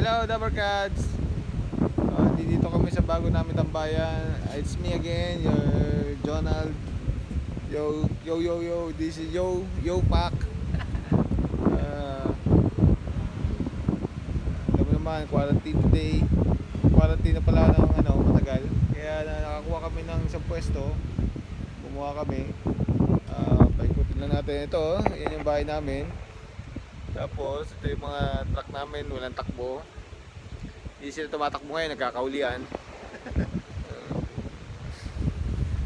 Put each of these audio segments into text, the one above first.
Hello, Dabarkads! Dito kami sa bago namin tambayan. It's me again, your Jonald. Yo, this is Yo Pac. Alam mo naman, quarantine today. Quarantine na pala ng matagal. Kaya nakakuha kami ng isang pwesto. Kumuha kami. Paikutin lang natin ito. Yan yung bahay namin. Tapos ito yung mga truck namin, walang takbo. Hindi sila tumatakbo ngayon, nagkakaulian.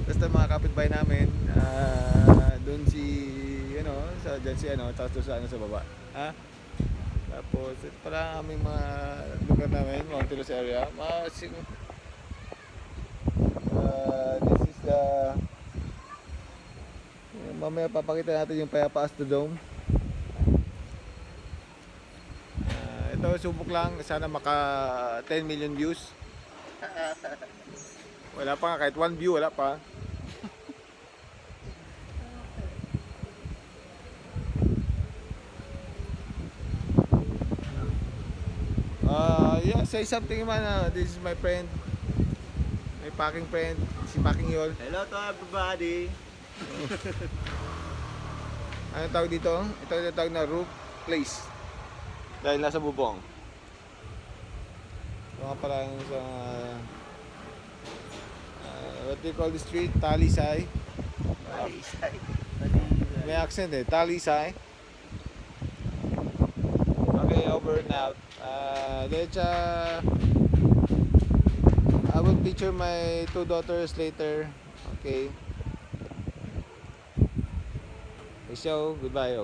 Basta mga kapitbahay namin, doon si dyan si tapos doon sa baba. Tapos ito pala ang aming mga lugar namin, Mount Tilos area. This is the mamaya papakita natin yung Payapa Astrodome. Ito subok lang, sana maka 10 million views. Wala pa nga, kahit 1 view wala pa. Yeah, say something man. This is my friend, my packing friend, si Packing Yol. Hello to everybody. Ano tawag dito? Ito yung tawag na roof place. Dahil nasa bubong. Mga parang sa what do you call the street? Talisay. May accent eh. Talisay. Okay, over and out. I will picture my 2 daughters later. Okay. So, goodbye.